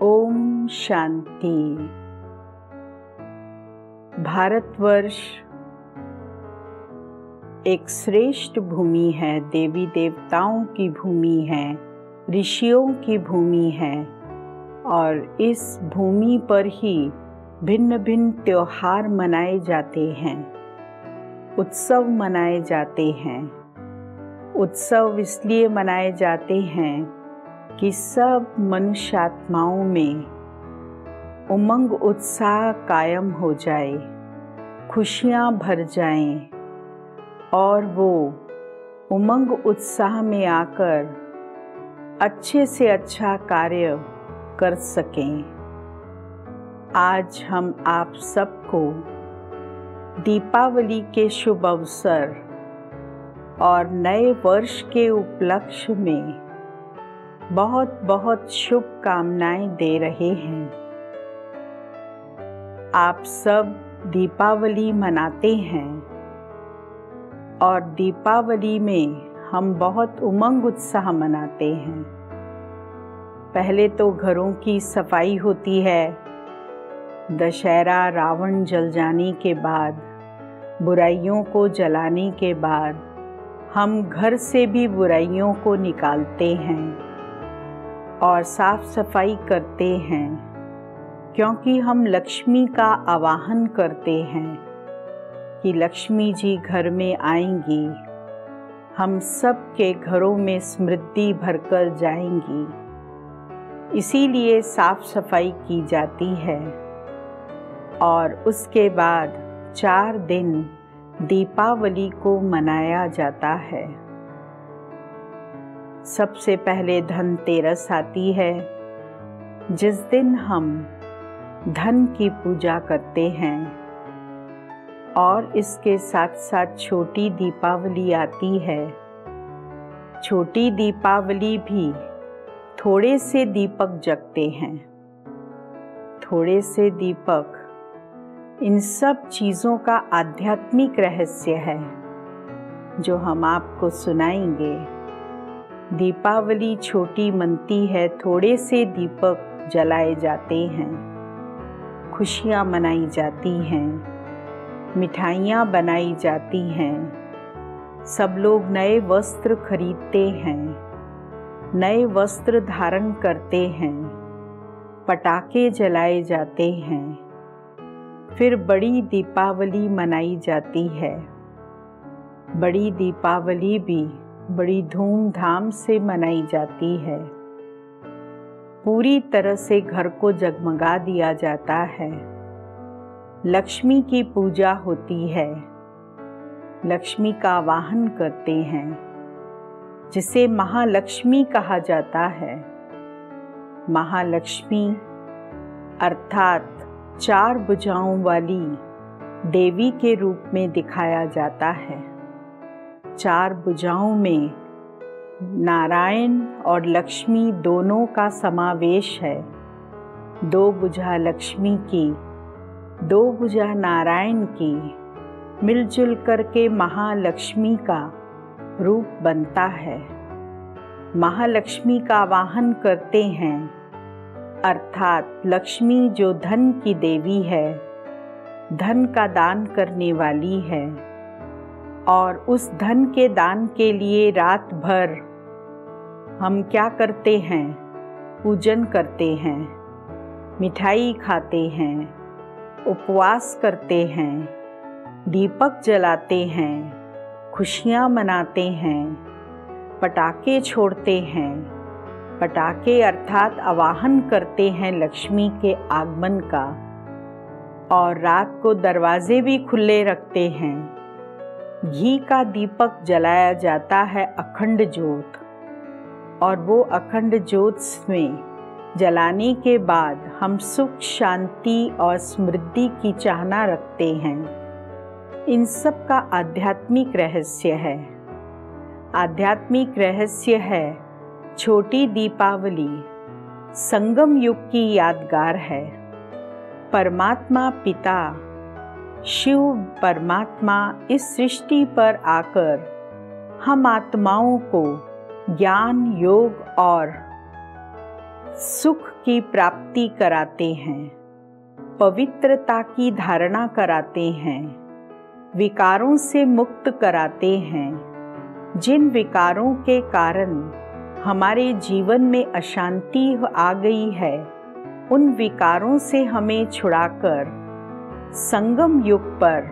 ओम शांति। भारतवर्ष एक श्रेष्ठ भूमि है, देवी देवताओं की भूमि है, ऋषियों की भूमि है और इस भूमि पर ही भिन्न भिन्न त्योहार मनाए जाते हैं, उत्सव मनाए जाते हैं। उत्सव इसलिए मनाए जाते हैं कि सब मनुष्य आत्माओं में उमंग उत्साह कायम हो जाए, खुशियाँ भर जाएं और वो उमंग उत्साह में आकर अच्छे से अच्छा कार्य कर सकें। आज हम आप सबको दीपावली के शुभ अवसर और नए वर्ष के उपलक्ष्य में बहुत बहुत शुभकामनाएं दे रहे हैं। आप सब दीपावली मनाते हैं और दीपावली में हम बहुत उमंग उत्साह मनाते हैं। पहले तो घरों की सफाई होती है। दशहरा रावण जल जाने के बाद, बुराइयों को जलाने के बाद हम घर से भी बुराइयों को निकालते हैं और साफ सफाई करते हैं, क्योंकि हम लक्ष्मी का आवाहन करते हैं कि लक्ष्मी जी घर में आएंगी, हम सब के घरों में समृद्धि भरकर जाएंगी। इसीलिए साफ सफाई की जाती है और उसके बाद 4 दिन दीपावली को मनाया जाता है। सबसे पहले धनतेरस आती है, जिस दिन हम धन की पूजा करते हैं और इसके साथ साथ छोटी दीपावली आती है। छोटी दीपावली भी थोड़े से दीपक जगते हैं। थोड़े से दीपक इन सब चीज़ों का आध्यात्मिक रहस्य है जो हम आपको सुनाएंगे। दीपावली छोटी मनती है, थोड़े से दीपक जलाए जाते हैं, खुशियाँ मनाई जाती हैं, मिठाइयाँ बनाई जाती हैं, सब लोग नए वस्त्र खरीदते हैं, नए वस्त्र धारण करते हैं, पटाखे जलाए जाते हैं। फिर बड़ी दीपावली मनाई जाती है। बड़ी दीपावली भी बड़ी धूमधाम से मनाई जाती है। पूरी तरह से घर को जगमगा दिया जाता है। लक्ष्मी की पूजा होती है। लक्ष्मी का आवाहन करते हैं, जिसे महालक्ष्मी कहा जाता है। महालक्ष्मी अर्थात 4 भुजाओं वाली देवी के रूप में दिखाया जाता है। 4 भुजाओं में नारायण और लक्ष्मी दोनों का समावेश है। 2 भुजा लक्ष्मी की, 2 भुजा नारायण की मिलजुल करके महालक्ष्मी का रूप बनता है। महालक्ष्मी का आवाहन करते हैं, अर्थात लक्ष्मी जो धन की देवी है, धन का दान करने वाली है और उस धन के दान के लिए रात भर हम क्या करते हैं? पूजन करते हैं, मिठाई खाते हैं, उपवास करते हैं, दीपक जलाते हैं, खुशियाँ मनाते हैं, पटाखे छोड़ते हैं। पटाखे अर्थात आवाहन करते हैं लक्ष्मी के आगमन का और रात को दरवाजे भी खुले रखते हैं। घी का दीपक जलाया जाता है, अखंड ज्योत, और वो अखंड ज्योत में जलाने के बाद हम सुख, शांति और समृद्धि की चाहना रखते हैं। इन सब का आध्यात्मिक रहस्य है। आध्यात्मिक रहस्य है छोटी दीपावली संगम युग की यादगार है। परमात्मा पिता शिव परमात्मा इस सृष्टि पर आकर हम आत्माओं को ज्ञान, योग और सुख की प्राप्ति कराते हैं, पवित्रता की धारणा कराते हैं, विकारों से मुक्त कराते हैं। जिन विकारों के कारण हमारे जीवन में अशांति आ गई है, उन विकारों से हमें छुड़ाकर संगम युग पर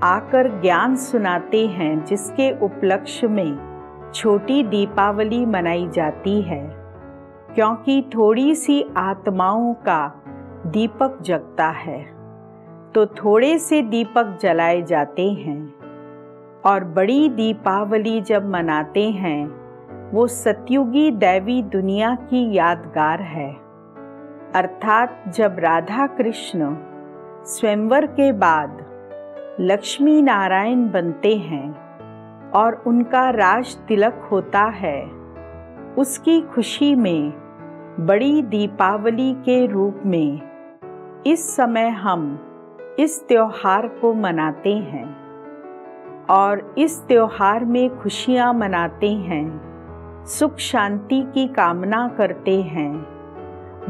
आकर ज्ञान सुनाते हैं, जिसके उपलक्ष्य में छोटी दीपावली मनाई जाती है। क्योंकि थोड़ी सी आत्माओं का दीपक जगता है तो थोड़े से दीपक जलाए जाते हैं, और बड़ी दीपावली जब मनाते हैं वो सतयुगी दैवी दुनिया की यादगार है। अर्थात जब राधा कृष्ण स्वयंवर के बाद लक्ष्मी नारायण बनते हैं और उनका राज तिलक होता है, उसकी खुशी में बड़ी दीपावली के रूप में इस समय हम इस त्योहार को मनाते हैं। और इस त्योहार में खुशियाँ मनाते हैं, सुख शांति की कामना करते हैं,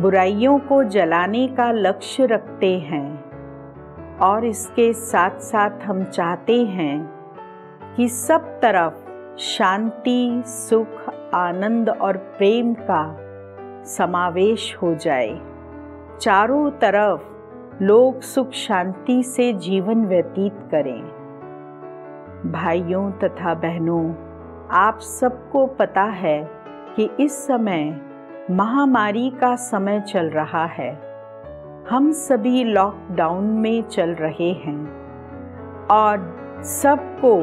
बुराइयों को जलाने का लक्ष्य रखते हैं। और इसके साथ साथ हम चाहते हैं कि सब तरफ शांति, सुख, आनंद और प्रेम का समावेश हो जाए। चारों तरफ लोग सुख शांति से जीवन व्यतीत करें। भाइयों तथा बहनों, आप सबको पता है कि इस समय महामारी का समय चल रहा है। हम सभी लॉकडाउन में चल रहे हैं और सबको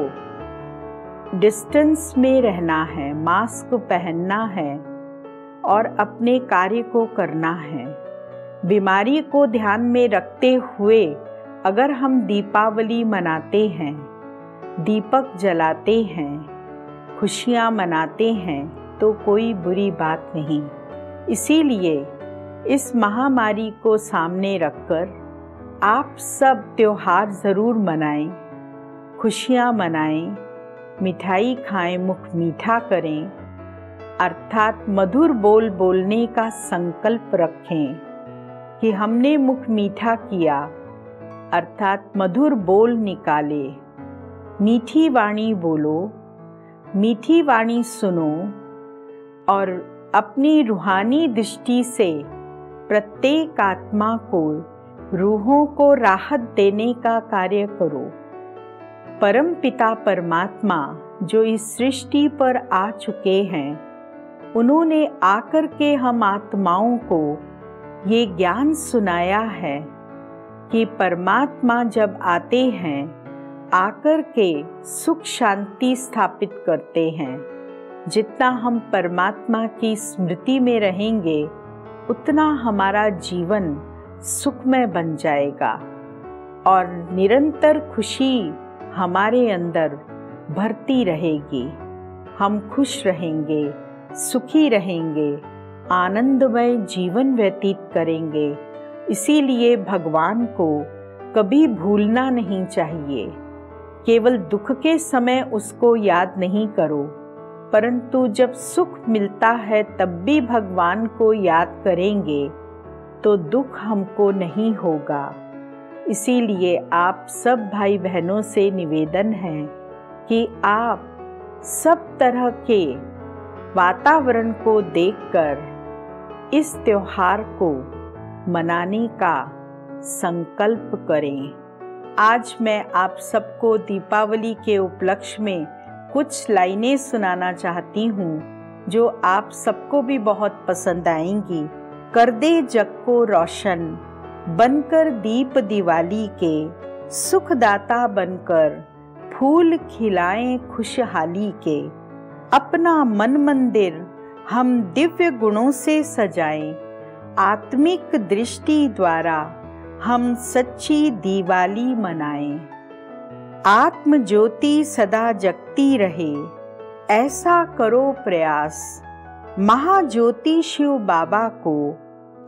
डिस्टेंस में रहना है, मास्क पहनना है और अपने कार्य को करना है। बीमारी को ध्यान में रखते हुए अगर हम दीपावली मनाते हैं, दीपक जलाते हैं, खुशियाँ मनाते हैं, तो कोई बुरी बात नहीं। इसीलिए इस महामारी को सामने रखकर आप सब त्योहार ज़रूर मनाएं, खुशियाँ मनाएं, मिठाई खाएं, मुख मीठा करें, अर्थात मधुर बोल बोलने का संकल्प रखें कि हमने मुख मीठा किया, अर्थात मधुर बोल निकाले। मीठी वाणी बोलो, मीठी वाणी सुनो और अपनी रूहानी दृष्टि से प्रत्येक आत्मा को, रूहों को राहत देने का कार्य करो। परम पिता परमात्मा जो इस सृष्टि पर आ चुके हैं, उन्होंने आकर के हम आत्माओं को ये ज्ञान सुनाया है कि परमात्मा जब आते हैं, आकर के सुख शांति स्थापित करते हैं। जितना हम परमात्मा की स्मृति में रहेंगे, उतना हमारा जीवन सुखमय बन जाएगा और निरंतर खुशी हमारे अंदर भरती रहेगी। हम खुश रहेंगे, सुखी रहेंगे, आनंदमय जीवन व्यतीत करेंगे। इसीलिए भगवान को कभी भूलना नहीं चाहिए। केवल दुख के समय उसको याद नहीं करो, परंतु जब सुख मिलता है तब भी भगवान को याद करेंगे तो दुख हमको नहीं होगा। इसीलिए आप सब भाई बहनों से निवेदन है कि आप सब तरह के वातावरण को देखकर इस त्योहार को मनाने का संकल्प करें। आज मैं आप सबको दीपावली के उपलक्ष्य में कुछ लाइनें सुनाना चाहती हूँ जो आप सबको भी बहुत पसंद आएंगी। कर दे जग को रोशन, बनकर दीप दिवाली के, सुखदाता बनकर फूल खिलाएं खुशहाली के। अपना मन मंदिर हम दिव्य गुणों से सजाएं, आत्मिक दृष्टि द्वारा हम सच्ची दिवाली मनाएं। आत्म ज्योति सदा जगती रहे, ऐसा करो प्रयास। महाज्योति शिव बाबा को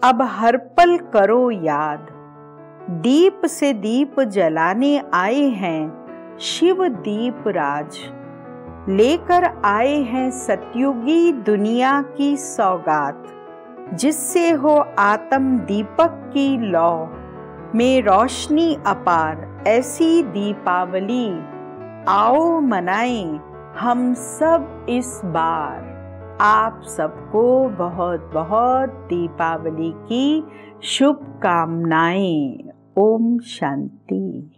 अब हर पल करो याद। दीप से दीप जलाने आए हैं शिव दीप राज, लेकर आए हैं सतयुगी दुनिया की सौगात। जिससे हो आत्म दीपक की लौ में रोशनी अपार। ऐसी दीपावली आओ मनाएं हम सब इस बार। आप सबको बहुत बहुत दीपावली की शुभकामनाएं। ओम शांति।